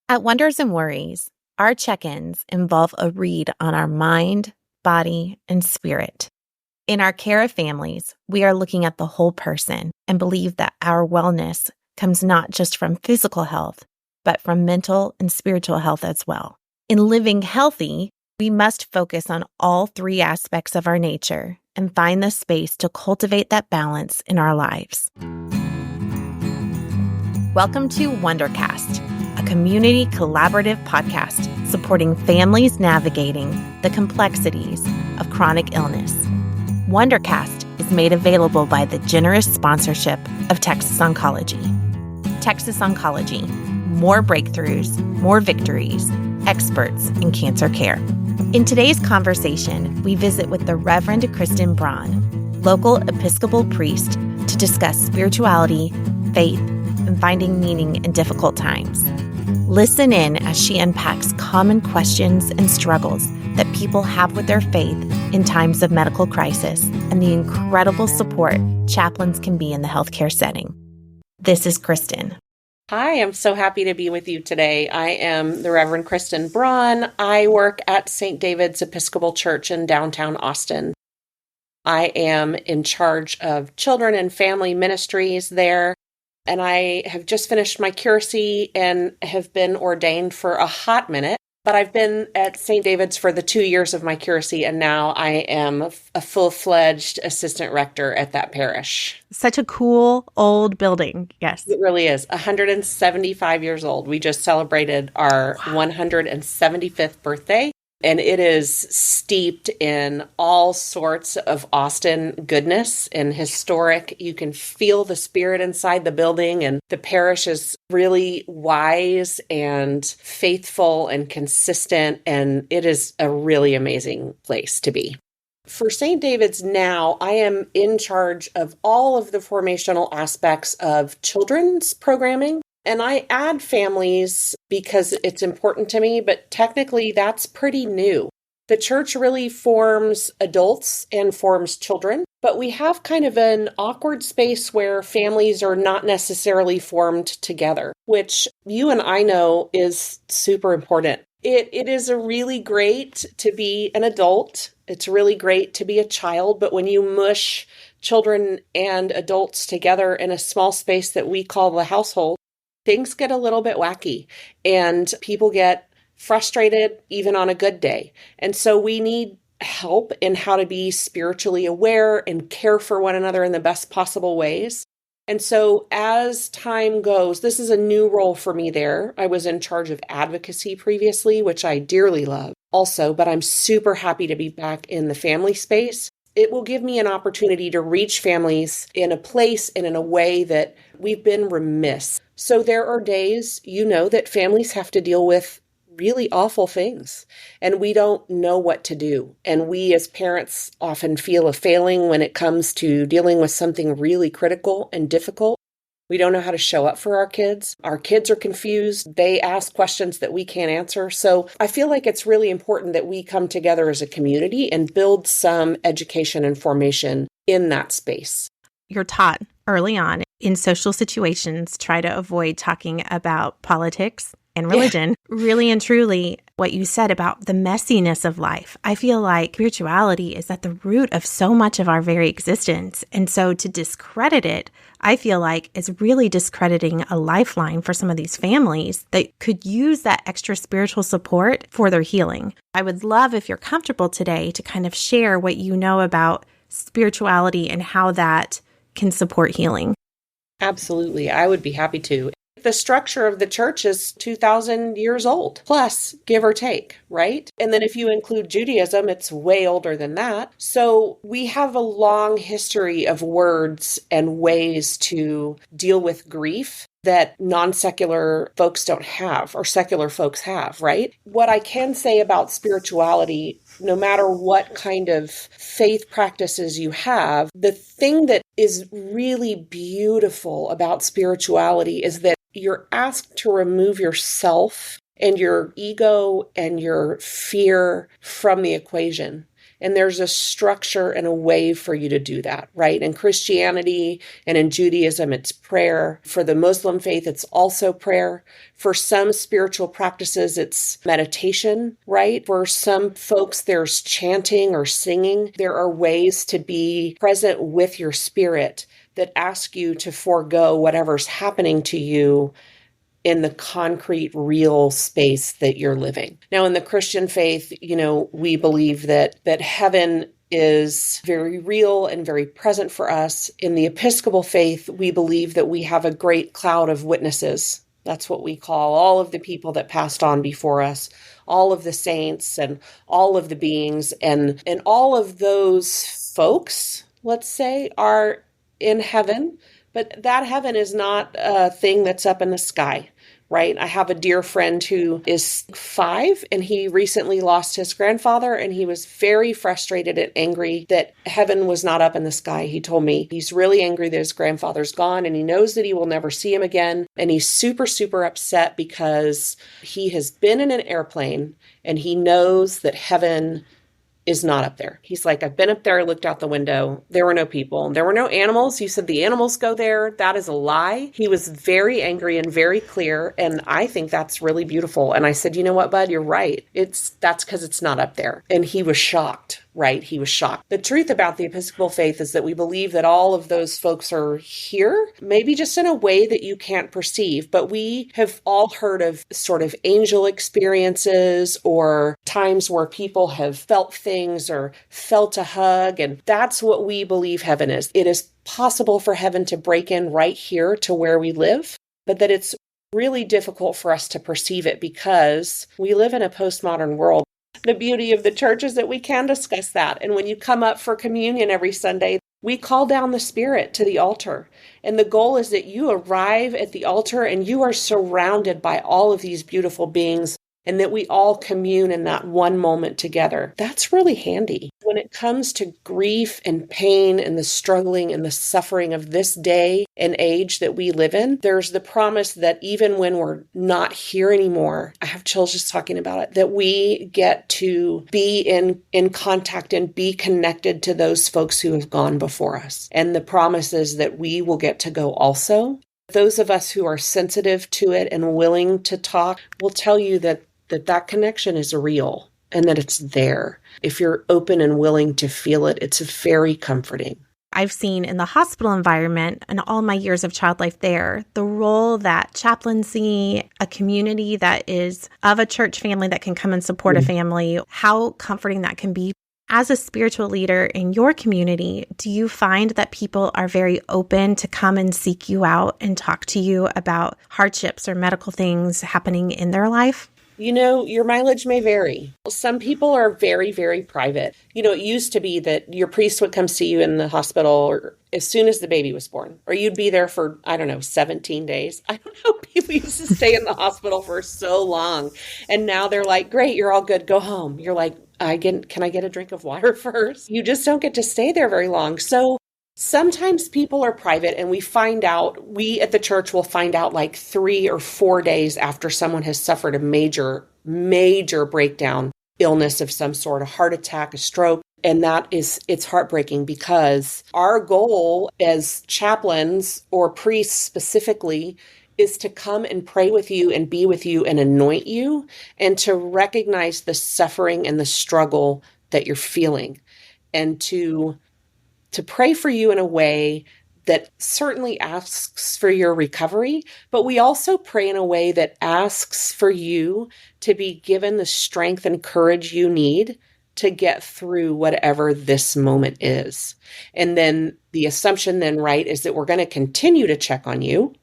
At Wonders and Worries, our check-ins involve a read on our mind, body, and spirit. In our care of families, we are looking at the whole person and believe that our wellness comes not just from physical health, but from mental and spiritual health as well. In living healthy, we must focus on all three aspects of our nature and find the space to cultivate that balance in our lives. Welcome to Wondercast, a community collaborative podcast supporting families navigating the complexities of chronic illness. Wondercast is made available by the generous sponsorship of Texas Oncology. Texas Oncology, more breakthroughs, more victories, experts in cancer care. In today's conversation, we visit with the Reverend Kristin Braun, local Episcopal priest, to discuss spirituality, faith, and finding meaning in difficult times. Listen in as she unpacks common questions and struggles that people have with their faith in times of medical crisis and the incredible support chaplains can be in the healthcare setting. This is Kristin. Hi, I'm so happy to be with you today. I am the Reverend Kristin Braun. I work at St. David's Episcopal Church in downtown Austin. I am in charge of children and family ministries there. And I have just finished my curacy and have been ordained for a hot minute. But I've been at St. David's for the 2 years of my curacy, and now I am a full-fledged assistant rector at that parish. Such a cool old building, yes. It really is. 175 years old. We just celebrated our 175th birthday. And it is steeped in all sorts of Austin goodness and historic. You can feel the spirit inside the building, and the parish is really wise and faithful and consistent, and it is a really amazing place to be. For St. David's now, I am in charge of all of the formational aspects of children's programming. And I add families because it's important to me, but technically that's pretty new. The church really forms adults and forms children, but we have kind of an awkward space where families are not necessarily formed together, which you and I know is super important. It is really great to be an adult. It's really great to be a child, but when you mush children and adults together in a small space that we call the household, things get a little bit wacky and people get frustrated even on a good day. And so we need help in how to be spiritually aware and care for one another in the best possible ways. And so as time goes, this is a new role for me there. I was in charge of advocacy previously, which I dearly love also, but I'm super happy to be back in the family space. It will give me an opportunity to reach families in a place and in a way that we've been remiss. So there are days, that families have to deal with really awful things, and we don't know what to do. And we as parents often feel a failing when it comes to dealing with something really critical and difficult. We don't know how to show up for our kids. Our kids are confused. They ask questions that we can't answer. So I feel like it's really important that we come together as a community and build some education and formation in that space. You're taught early on in social situations, try to avoid talking about politics and religion. Yeah. Really and truly, what you said about the messiness of life. I feel like spirituality is at the root of so much of our very existence. And so to discredit it, I feel like is really discrediting a lifeline for some of these families that could use that extra spiritual support for their healing. I would love, if you're comfortable today, to kind of share what you know about spirituality and how that can support healing. Absolutely. I would be happy to. The structure of the church is 2,000 years old, plus, give or take, right? And then if you include Judaism, it's way older than that. So we have a long history of words and ways to deal with grief that non-secular folks don't have, or secular folks have, right? What I can say about spirituality, no matter what kind of faith practices you have, the thing that is really beautiful about spirituality is that you're asked to remove yourself and your ego and your fear from the equation. And there's a structure and a way for you to do that, right? In Christianity and in Judaism, it's prayer. For the Muslim faith, it's also prayer. For some spiritual practices, it's meditation, right? For some folks, there's chanting or singing. There are ways to be present with your spirit that ask you to forego whatever's happening to you in the concrete, real space that you're living. Now, in the Christian faith, we believe that heaven is very real and very present for us. In the Episcopal faith, we believe that we have a great cloud of witnesses. That's what we call all of the people that passed on before us, all of the saints and all of the beings, and all of those folks, let's say, are in heaven. But that heaven is not a thing that's up in the sky, right? I have a dear friend who is 5, and he recently lost his grandfather, and he was very frustrated and angry that heaven was not up in the sky. He told me he's really angry that his grandfather's gone, and he knows that he will never see him again. And he's super, super upset because he has been in an airplane, and he knows that heaven is not up there. He's like, I've been up there, I looked out the window. There were no people. There were no animals. You said the animals go there. That is a lie. He was very angry and very clear. And I think that's really beautiful. And I said, you know what, bud, you're right. That's because it's not up there. And he was shocked, right? He was shocked. The truth about the Episcopal faith is that we believe that all of those folks are here, maybe just in a way that you can't perceive. But we have all heard of sort of angel experiences or times where people have felt things or felt a hug. And that's what we believe heaven is. It is possible for heaven to break in right here to where we live, but that it's really difficult for us to perceive it because we live in a postmodern world. The beauty of the church is that we can discuss that. And when you come up for communion every Sunday, we call down the Spirit to the altar. And the goal is that you arrive at the altar and you are surrounded by all of these beautiful beings, and that we all commune in that one moment together. That's really handy. When it comes to grief and pain and the struggling and the suffering of this day and age that we live in, there's the promise that even when we're not here anymore, I have chills just talking about it, that we get to be in contact and be connected to those folks who have gone before us. And the promise is that we will get to go also. Those of us who are sensitive to it and willing to talk will tell you that connection is real and that it's there. If you're open and willing to feel it, it's very comforting. I've seen in the hospital environment and all my years of child life there, the role that chaplaincy, a community that is of a church family that can come and support a family, how comforting that can be. As a spiritual leader in your community, do you find that people are very open to come and seek you out and talk to you about hardships or medical things happening in their life? Your mileage may vary. Some people are very, very private. It used to be that your priest would come see you in the hospital or as soon as the baby was born, or you'd be there for, 17 days. I don't know. People used to stay in the hospital for so long. And now they're like, great, you're all good. Go home. You're like, can I get a drink of water first? You just don't get to stay there very long. So sometimes people are private, and we at the church will find out like 3 or 4 days after someone has suffered a major, major breakdown, illness of some sort, a heart attack, a stroke. And it's heartbreaking because our goal as chaplains or priests specifically is to come and pray with you and be with you and anoint you and to recognize the suffering and the struggle that you're feeling and to pray for you in a way that certainly asks for your recovery, but we also pray in a way that asks for you to be given the strength and courage you need to get through whatever this moment is. And then the assumption then, right, is that we're going to continue to check on you.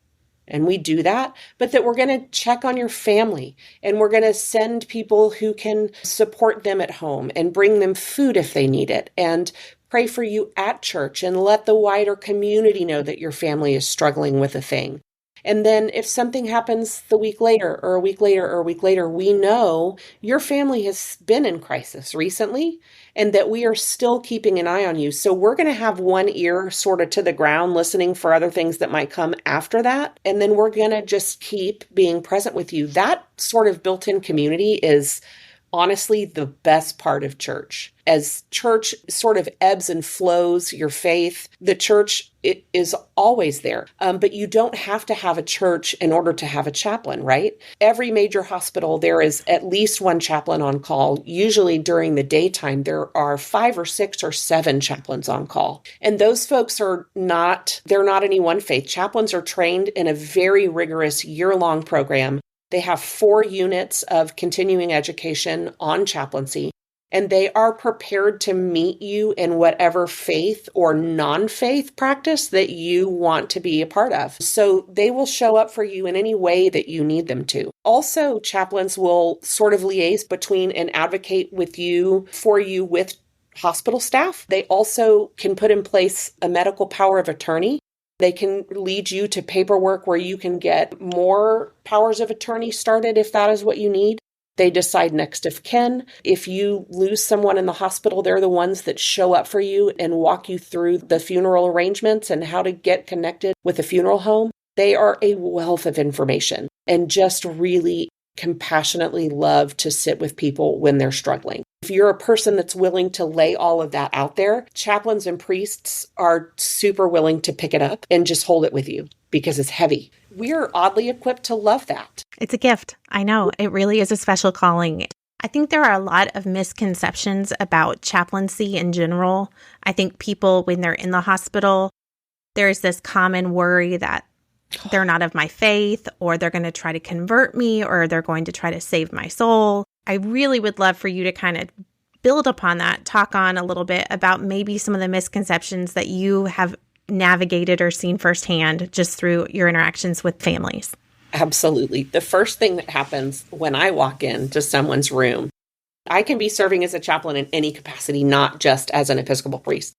And we do that, but that we're going to check on your family and we're going to send people who can support them at home and bring them food if they need it and pray for you at church and let the wider community know that your family is struggling with a thing. And then if something happens the week later or a week later or a week later, we know your family has been in crisis recently and that we are still keeping an eye on you. So we're going to have one ear sort of to the ground listening for other things that might come after that. And then we're going to just keep being present with you. That sort of built-in community is honestly the best part of church. As church sort of ebbs and flows your faith, the church it is always there. But you don't have to have a church in order to have a chaplain, right? Every major hospital, there is at least one chaplain on call. Usually during the daytime, there are 5 or 6 or 7 chaplains on call. And those folks they're not any one faith. Chaplains are trained in a very rigorous year-long program. They have 4 units of continuing education on chaplaincy. And they are prepared to meet you in whatever faith or non-faith practice that you want to be a part of. So they will show up for you in any way that you need them to. Also, chaplains will sort of liaise between and advocate with you with hospital staff. They also can put in place a medical power of attorney. They can lead you to paperwork where you can get more powers of attorney started if that is what you need. They decide next of kin. If you lose someone in the hospital, they're the ones that show up for you and walk you through the funeral arrangements and how to get connected with a funeral home. They are a wealth of information and just really compassionately love to sit with people when they're struggling. If you're a person that's willing to lay all of that out there, chaplains and priests are super willing to pick it up and just hold it with you because it's heavy. We are oddly equipped to love that. It's a gift. I know. It really is a special calling. I think there are a lot of misconceptions about chaplaincy in general. I think people, when they're in the hospital, there's this common worry that they're not of my faith, or they're going to try to convert me, or they're going to try to save my soul. I really would love for you to kind of build upon that, talk on a little bit about maybe some of the misconceptions that you have navigated or seen firsthand just through your interactions with families. Absolutely. The first thing that happens when I walk into someone's room, I can be serving as a chaplain in any capacity, not just as an Episcopal priest.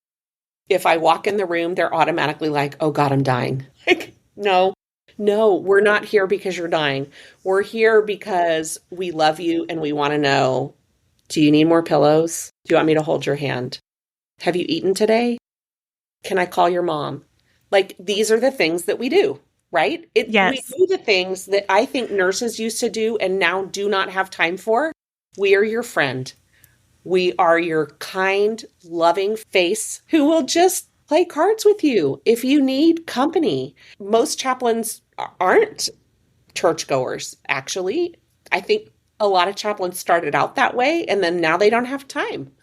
If I walk in the room, they're automatically like, oh God, I'm dying. Like, no, we're not here because you're dying. We're here because we love you and we want to know, do you need more pillows? Do you want me to hold your hand? Have you eaten today? Can I call your mom? Like, these are the things that we do, right? Yes. We do the things that I think nurses used to do and now do not have time for. We are your friend. We are your kind, loving face who will just play cards with you if you need company. Most chaplains aren't churchgoers, actually. I think a lot of chaplains started out that way, and then now they don't have time.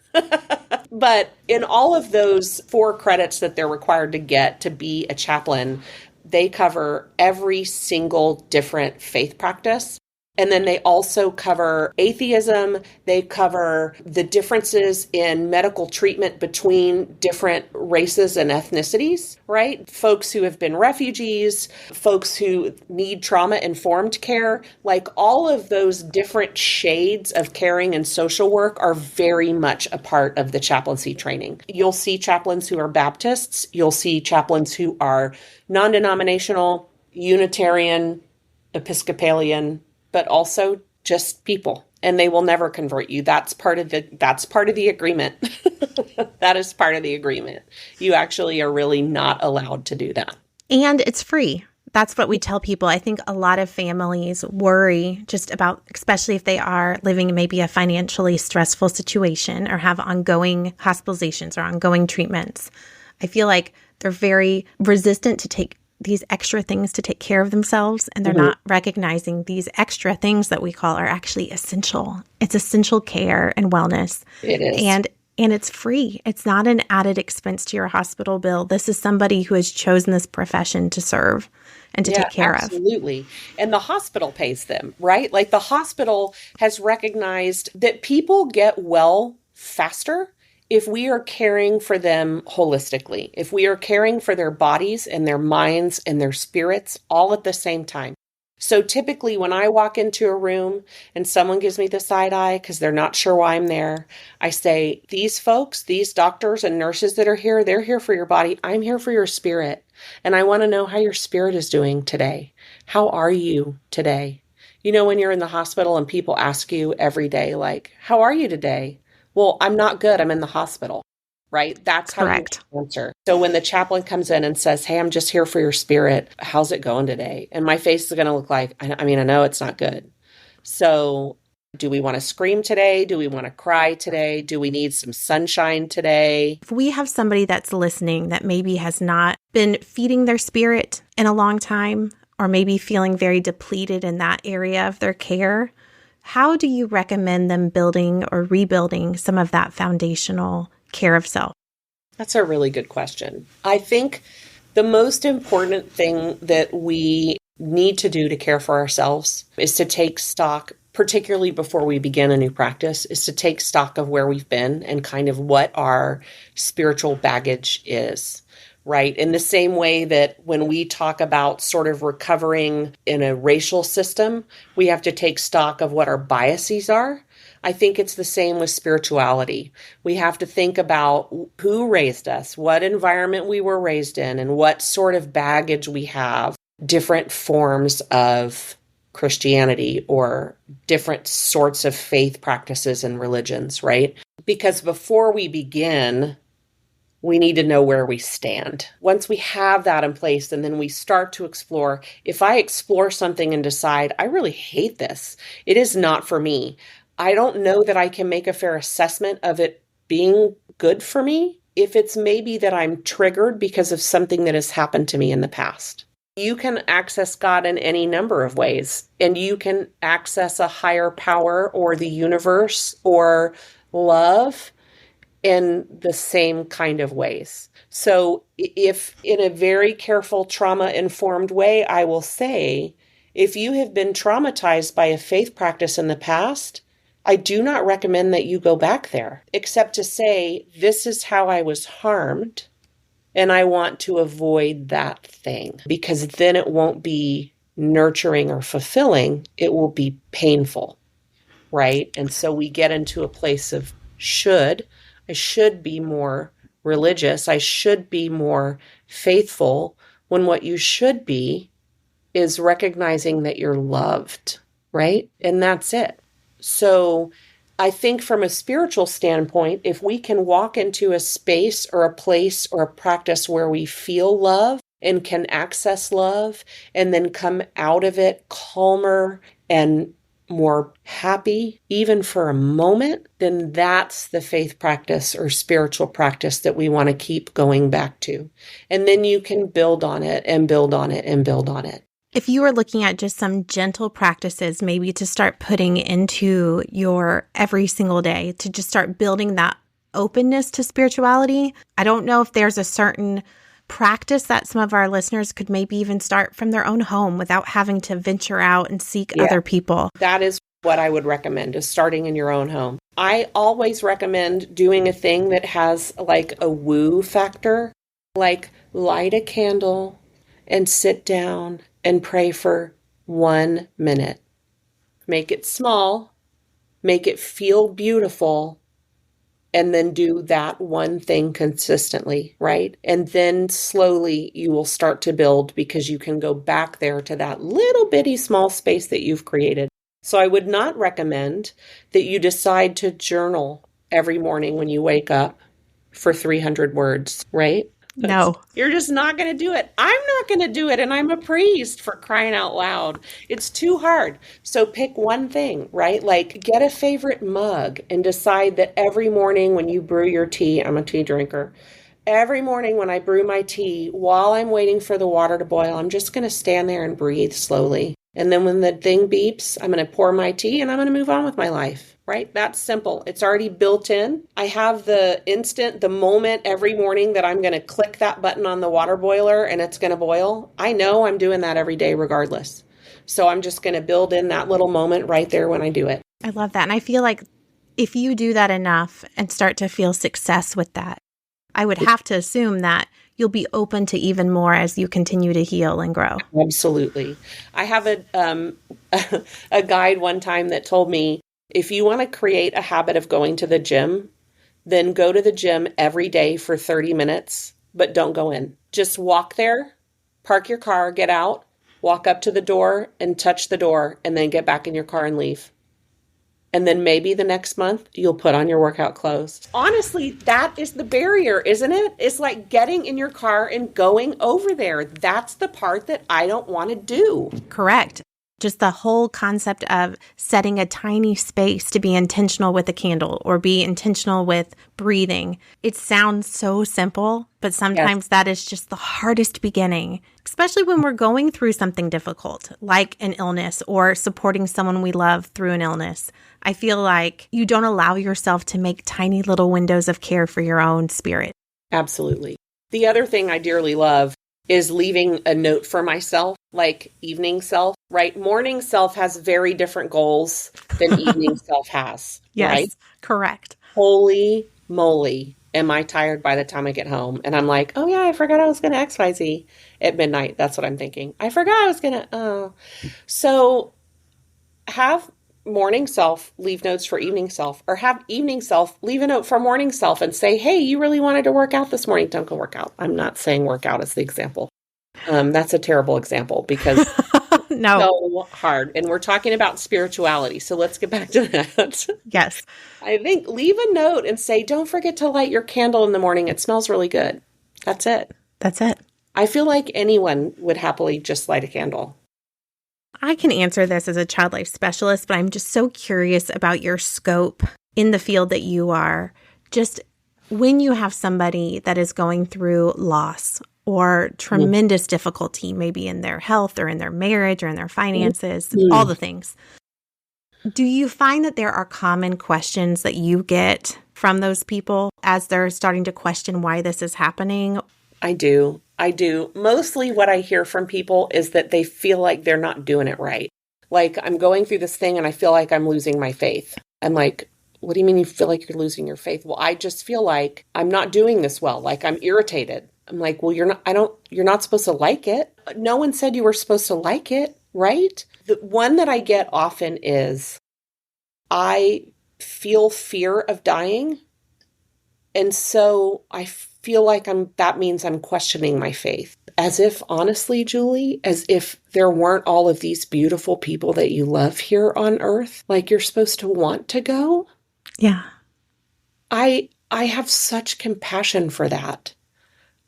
But in all of those 4 credits that they're required to get to be a chaplain, they cover every single different faith practice. And then they also cover atheism. They cover the differences in medical treatment between different races and ethnicities, right? Folks who have been refugees, folks who need trauma-informed care, like all of those different shades of caring and social work are very much a part of the chaplaincy training. You'll see chaplains who are Baptists. You'll see chaplains who are non-denominational, Unitarian, Episcopalian, but also just people, and they will never convert you. That's part of the agreement. That is part of the agreement. You actually are really not allowed to do that. And it's free. That's what we tell people. I think a lot of families worry just about, especially if they are living in maybe a financially stressful situation or have ongoing hospitalizations or ongoing treatments. I feel like they're very resistant to take these extra things to take care of themselves, and they're not recognizing these extra things that we call are actually essential. It's essential care and wellness. It is. And it's free. It's not an added expense to your hospital bill. This is somebody who has chosen this profession to serve and to take care of. Absolutely. And the hospital pays them, right? Like the hospital has recognized that people get well faster if we are caring for them holistically, if we are caring for their bodies and their minds and their spirits all at the same time. So typically when I walk into a room and someone gives me the side eye because they're not sure why I'm there, I say, these folks, these doctors and nurses that are here, they're here for your body. I'm here for your spirit. And I want to know how your spirit is doing today. How are you today? You know, when you're in the hospital and people ask you every day, like, how are you today? Well, I'm not good. I'm in the hospital, right? That's how you answer. So when the chaplain comes in and says, hey, I'm just here for your spirit. How's it going today? And my face is going to look like, I know it's not good. So Do we want to scream today? Do we want to cry today? Do we need some sunshine today? If we have somebody that's listening that maybe has not been feeding their spirit in a long time, or maybe feeling very depleted in that area of their care, how do you recommend them building or rebuilding some of that foundational care of self? That's a really good question. I think the most important thing that we need to do to care for ourselves is to take stock, particularly before we begin a new practice, is to take stock of where we've been and kind of what our spiritual baggage is, right? In the same way that when we talk about sort of recovering in a racial system, we have to take stock of what our biases are. I think it's the same with spirituality. We have to think about who raised us, what environment we were raised in, and what sort of baggage we have, different forms of Christianity or different sorts of faith practices and religions, right? Because before we begin, we need to know where we stand. Once we have that in place, and then we start to explore, if I explore something and decide, I really hate this, it is not for me, I don't know that I can make a fair assessment of it being good for me if it's maybe that I'm triggered because of something that has happened to me in the past. You can access God in any number of ways, and you can access a higher power or the universe or love in the same kind of ways. So if in a very careful trauma-informed way, I will say, if you have been traumatized by a faith practice in the past, I do not recommend that you go back there, except to say, this is how I was harmed, and I want to avoid that thing, because then it won't be nurturing or fulfilling. It will be painful, right? And so we get into a place of I should be more religious. I should be more faithful, when what you should be is recognizing that you're loved, right? And that's it. So I think from a spiritual standpoint, if we can walk into a space or a place or a practice where we feel love and can access love and then come out of it calmer and more happy, even for a moment, then that's the faith practice or spiritual practice that we want to keep going back to. And then you can build on it and build on it and build on it. If you were looking at just some gentle practices, maybe to start putting into your every single day, to just start building that openness to spirituality, I don't know if there's a certain practice that some of our listeners could maybe even start from their own home without having to venture out and seek other people. That is what I would recommend, is starting in your own home. I always recommend doing a thing that has like a woo factor, like light a candle and sit down and pray for 1 minute. Make it small, make it feel beautiful, and then do that one thing consistently, right? And then slowly you will start to build, because you can go back there to that little bitty small space that you've created. So I would not recommend that you decide to journal every morning when you wake up for 300 words, right? No. You're just not going to do it. I'm not going to do it. And I'm a priest, for crying out loud. It's too hard. So pick one thing, right? Like get a favorite mug and decide that every morning when you brew your tea, I'm a tea drinker. Every morning when I brew my tea, while I'm waiting for the water to boil, I'm just going to stand there and breathe slowly. And then when the thing beeps, I'm going to pour my tea and I'm going to move on with my life, right? That's simple. It's already built in. I have the moment every morning that I'm going to click that button on the water boiler and it's going to boil. I know I'm doing that every day regardless. So I'm just going to build in that little moment right there when I do it. I love that. And I feel like if you do that enough and start to feel success with that, I would have to assume that you'll be open to even more as you continue to heal and grow. Absolutely. I have a guide one time that told me, if you want to create a habit of going to the gym, then go to the gym every day for 30 minutes, but don't go in. Just walk there, park your car, get out, walk up to the door and touch the door, and then get back in your car and leave. And then maybe the next month you'll put on your workout clothes. Honestly, that is the barrier, isn't it? It's like getting in your car and going over there. That's the part that I don't want to do. Correct. Just the whole concept of setting a tiny space to be intentional with a candle or be intentional with breathing. It sounds so simple, but sometimes that is just the hardest beginning, especially when we're going through something difficult, like an illness or supporting someone we love through an illness. I feel like you don't allow yourself to make tiny little windows of care for your own spirit. Absolutely. The other thing I dearly love is leaving a note for myself, like evening self, right? Morning self has very different goals than evening self has. Yes, right? Correct. Holy moly, am I tired by the time I get home? And I'm like, oh yeah, I forgot I was going to XYZ at midnight. That's what I'm thinking. I forgot I was going to, So have morning self leave notes for evening self, or have evening self leave a note for morning self and say, hey, you really wanted to work out this morning. Don't go work out. I'm not saying work out as the example. That's a terrible example because no, so hard. And we're talking about spirituality. So let's get back to that. Yes. I think leave a note and say, don't forget to light your candle in the morning. It smells really good. That's it. That's it. I feel like anyone would happily just light a candle. I can answer this as a child life specialist, but I'm just so curious about your scope in the field that you are. Just when you have somebody that is going through loss or tremendous difficulty, maybe in their health or in their marriage or in their finances, all the things. Do you find that there are common questions that you get from those people as they're starting to question why this is happening? I do. Mostly what I hear from people is that they feel like they're not doing it right. Like, I'm going through this thing and I feel like I'm losing my faith. I'm like, what do you mean you feel like you're losing your faith? Well, I just feel like I'm not doing this well. Like, I'm irritated. I'm like, well, you're not supposed to like it. No one said you were supposed to like it, right? The one that I get often is, I feel fear of dying. And so I feel like that means I'm questioning my faith. As if, honestly, Julie, as if there weren't all of these beautiful people that you love here on earth, like you're supposed to want to go. Yeah. I have such compassion for that.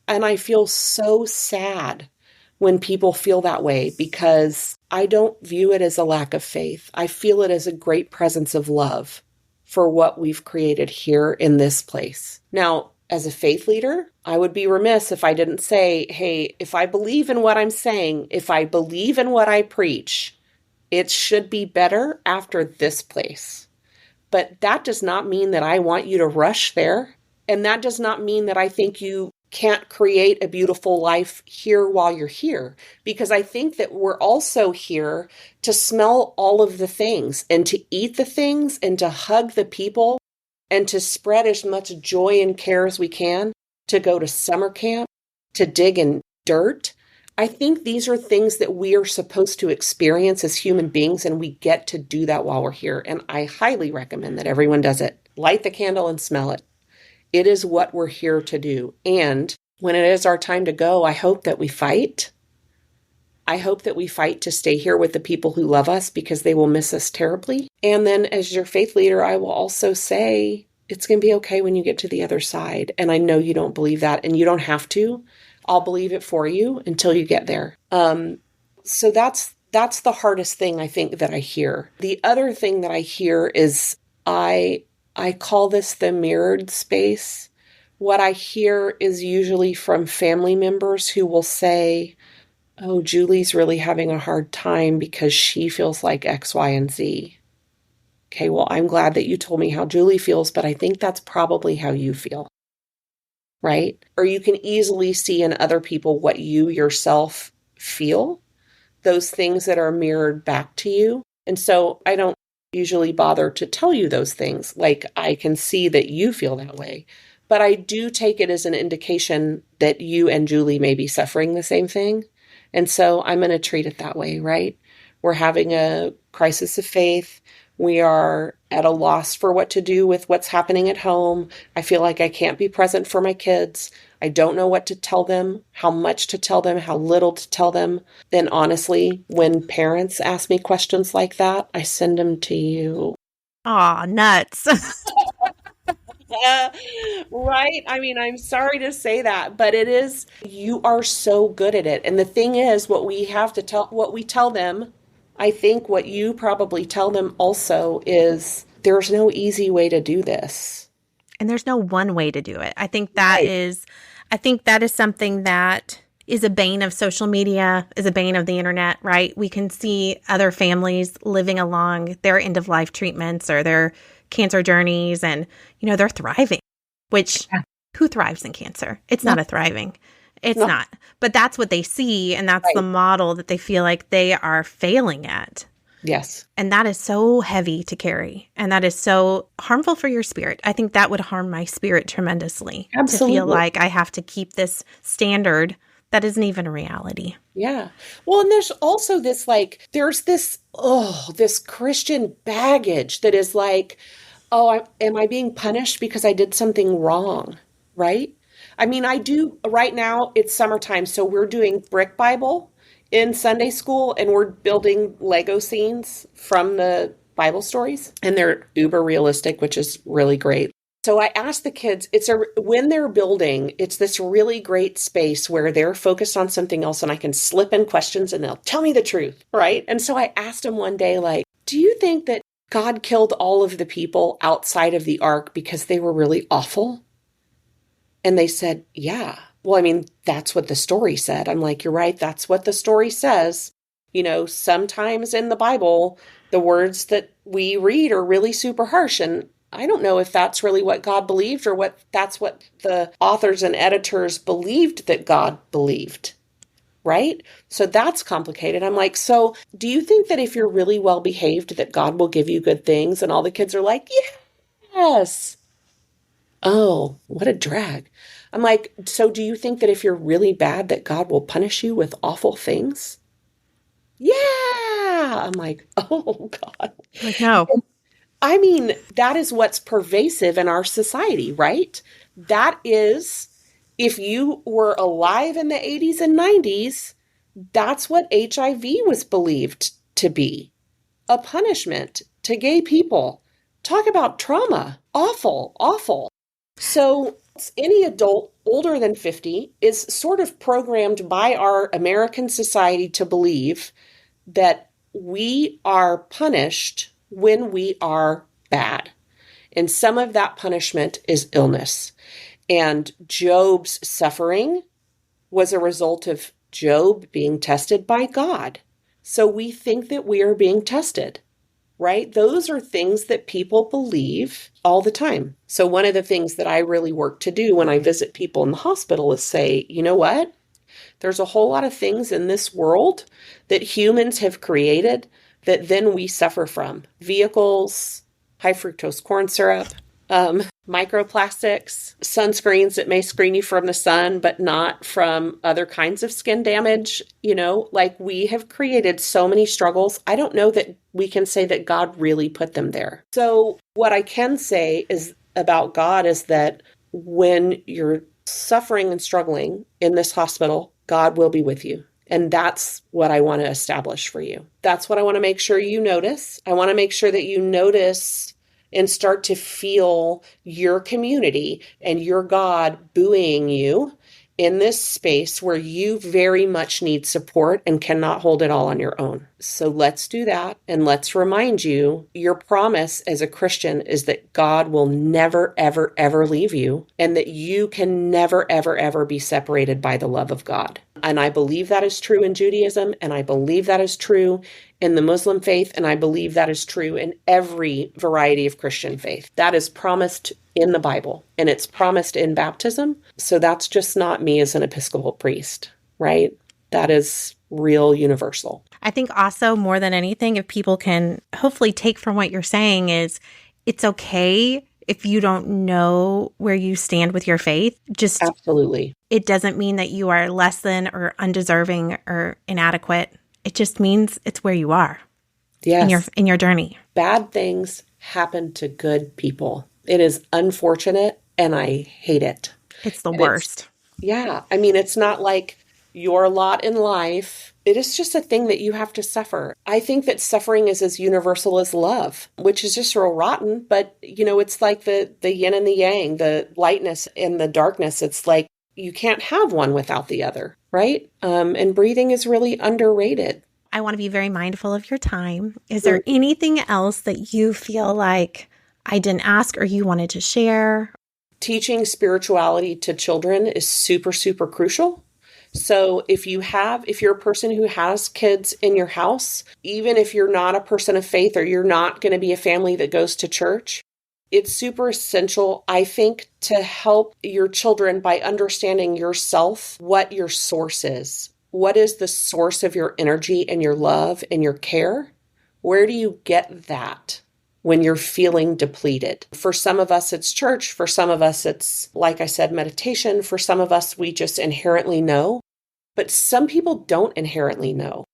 And I feel so sad when people feel that way, because I don't view it as a lack of faith. I feel it as a great presence of love for what we've created here in this place. Now, as a faith leader, I would be remiss if I didn't say, hey, if I believe in what I'm saying, if I believe in what I preach, it should be better after this place. But that does not mean that I want you to rush there. And that does not mean that I think you can't create a beautiful life here while you're here. Because I think that we're also here to smell all of the things and to eat the things and to hug the people and to spread as much joy and care as we can, to go to summer camp, to dig in dirt. I think these are things that we are supposed to experience as human beings, and we get to do that while we're here. And I highly recommend that everyone does it. Light the candle and smell it. It is what we're here to do. And when it is our time to go, I hope that we fight. I hope that we fight to stay here with the people who love us, because they will miss us terribly. And then as your faith leader, I will also say, it's going to be okay when you get to the other side. And I know you don't believe that, and you don't have to. I'll believe it for you until you get there. So that's the hardest thing I think that I hear. The other thing that I hear is I call this the mirrored space. What I hear is usually from family members who will say, oh, Julie's really having a hard time because she feels like X, Y, and Z. Okay, well, I'm glad that you told me how Julie feels, but I think that's probably how you feel, right? Or you can easily see in other people what you yourself feel, those things that are mirrored back to you. And so I don't usually bother to tell you those things. Like, I can see that you feel that way, but I do take it as an indication that you and Julie may be suffering the same thing. And so I'm going to treat it that way, right? We're having a crisis of faith. We are at a loss for what to do with what's happening at home. I feel like I can't be present for my kids. I don't know what to tell them, how much to tell them, how little to tell them. Then honestly, when parents ask me questions like that, I send them to you. Aw, nuts. Right? I mean, I'm sorry to say that, but it is, you are so good at it. And the thing is, what we tell them I think what you probably tell them also is there's no easy way to do this. And there's no one way to do it. Right. I think that is something that is a bane of social media, is a bane of the internet, right? We can see other families living along their end of life treatments or their cancer journeys, and, they're thriving, which who thrives in cancer? It's not a thriving. It's not. But that's what they see, and that's the model that they feel like they are failing at. Yes. And that is so heavy to carry. And that is so harmful for your spirit. I think that would harm my spirit tremendously. Absolutely. To feel like I have to keep this standard that isn't even a reality. Yeah. Well, and there's also this, there's this Christian baggage that is like, am I being punished because I did something wrong? Right? I mean, I do right now, it's summertime. So we're doing Brick Bible in Sunday school, and we're building Lego scenes from the Bible stories, and they're uber realistic, which is really great. So I asked the kids, when they're building, it's this really great space where they're focused on something else, and I can slip in questions and they'll tell me the truth, right? And so I asked them one day, do you think that God killed all of the people outside of the ark because they were really awful? And they said, yeah. Well, I mean, that's what the story said. I'm like, you're right. That's what the story says. Sometimes in the Bible, the words that we read are really super harsh. And I don't know if that's really what God believed or that's what the authors and editors believed that God believed. Right? So that's complicated. I'm like, so do you think that if you're really well behaved, that God will give you good things? And all the kids are like, yes. Oh, what a drag. I'm like, so do you think that if you're really bad, that God will punish you with awful things? Yeah. I'm like, oh, God. Like, no. I mean, that is what's pervasive in our society, right? That is, if you were alive in the 80s and 90s, that's what HIV was believed to be. A punishment to gay people. Talk about trauma. Awful, awful. So any adult older than 50 is sort of programmed by our American society to believe that we are punished when we are bad. And some of that punishment is illness. And Job's suffering was a result of Job being tested by God. So we think that we are being tested. Right? Those are things that people believe all the time. So one of the things that I really work to do when I visit people in the hospital is say, you know what? There's a whole lot of things in this world that humans have created that then we suffer from. Vehicles, high fructose corn syrup, microplastics, sunscreens that may screen you from the sun, but not from other kinds of skin damage. We have created so many struggles. I don't know that we can say that God really put them there. So what I can say is about God is that when you're suffering and struggling in this hospital, God will be with you. And that's what I want to establish for you. That's what I want to make sure you notice. I want to make sure that you notice and start to feel your community and your God buoying you in this space where you very much need support and cannot hold it all on your own. So let's do that. And let's remind you, your promise as a Christian is that God will never, ever, ever leave you, and that you can never, ever, ever be separated by the love of God. And I believe that is true in Judaism, and I believe that is true in the Muslim faith, and I believe that is true in every variety of Christian faith. That is promised in the Bible, and it's promised in baptism. So that's just not me as an Episcopal priest, right? That is real universal. I think also more than anything, if people can hopefully take from what you're saying is it's okay if you don't know where you stand with your faith. Just absolutely. It doesn't mean that you are less than or undeserving or inadequate. It just means it's where you are. Yes. In your journey. Bad things happen to good people. It is unfortunate, and I hate it. It's the worst. I mean, it's not like your lot in life. It is just a thing that you have to suffer. I think that suffering is as universal as love, which is just real rotten. But, it's like the yin and the yang, the lightness and the darkness. It's like you can't have one without the other, right? And breathing is really underrated. I want to be very mindful of your time. Is there anything else that you feel like I didn't ask or you wanted to share? Teaching spirituality to children is super, super crucial. So if you're a person who has kids in your house, even if you're not a person of faith or you're not going to be a family that goes to church, it's super essential, I think, to help your children by understanding yourself, what your source is. What is the source of your energy and your love and your care? Where do you get that when you're feeling depleted? For some of us, it's church. For some of us, it's, like I said, meditation. For some of us, we just inherently know. But some people don't inherently know.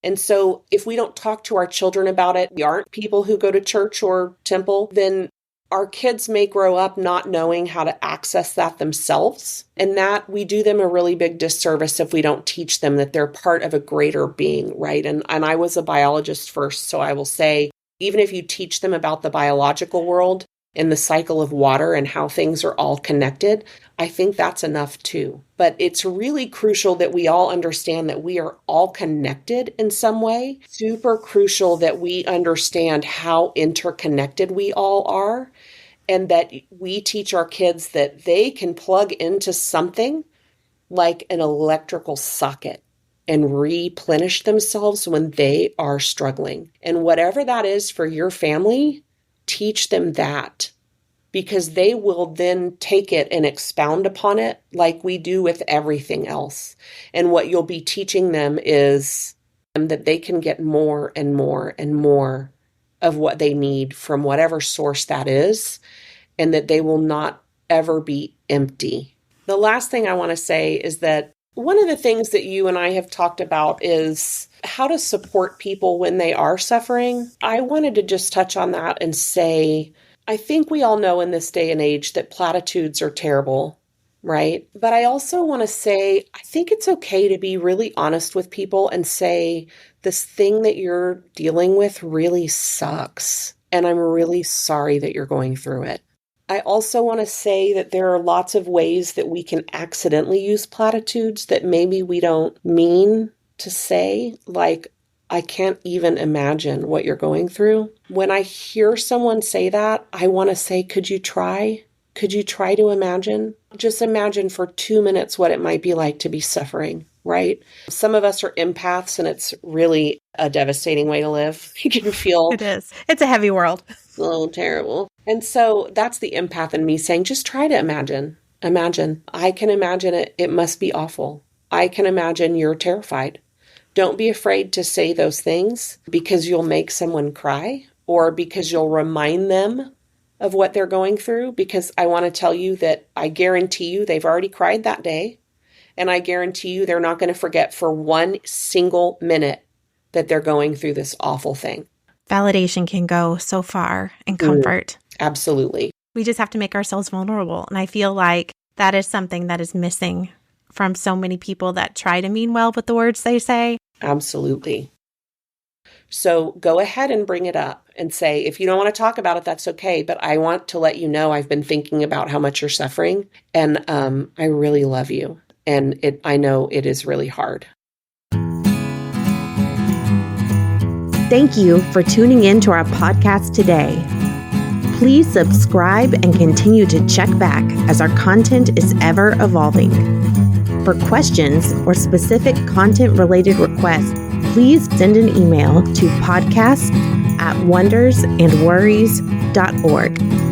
And so if we don't talk to our children about it, we aren't people who go to church or temple, then our kids may grow up not knowing how to access that themselves. And that we do them a really big disservice if we don't teach them that they're part of a greater being, right? And I was a biologist first, so I will say, even if you teach them about the biological world and the cycle of water and how things are all connected, I think that's enough too. But it's really crucial that we all understand that we are all connected in some way. Super crucial that we understand how interconnected we all are, and that we teach our kids that they can plug into something like an electrical socket and replenish themselves when they are struggling. And whatever that is for your family, teach them that, because they will then take it and expound upon it like we do with everything else. And what you'll be teaching them is that they can get more and more and more of what they need from whatever source that is, and that they will not ever be empty. The last thing I want to say is that one of the things that you and I have talked about is how to support people when they are suffering. I wanted to just touch on that and say, I think we all know in this day and age that platitudes are terrible, right? But I also want to say, I think it's okay to be really honest with people and say, this thing that you're dealing with really sucks, and I'm really sorry that you're going through it. I also want to say that there are lots of ways that we can accidentally use platitudes that maybe we don't mean to say, like, I can't even imagine what you're going through. When I hear someone say that, I want to say, could you try? Could you try to imagine? Just imagine for 2 minutes what it might be like to be suffering, right? Some of us are empaths, and it's really a devastating way to live. You can feel It is. It's a heavy world. So terrible. And so that's the empath in me saying, just try to imagine. Imagine. I can imagine it. It must be awful. I can imagine you're terrified. Don't be afraid to say those things because you'll make someone cry or because you'll remind them of what they're going through. Because I want to tell you that I guarantee you they've already cried that day. And I guarantee you they're not going to forget for 1 single minute that they're going through this awful thing. Validation can go so far and comfort. Absolutely. We just have to make ourselves vulnerable. And I feel like that is something that is missing from so many people that try to mean well with the words they say. Absolutely. So go ahead and bring it up and say, if you don't want to talk about it, that's okay. But I want to let you know I've been thinking about how much you're suffering, and I really love you. And I know it is really hard. Thank you for tuning in to our podcast today. Please subscribe and continue to check back as our content is ever evolving. For questions or specific content-related requests, please send an email to podcast@wondersandworries.org.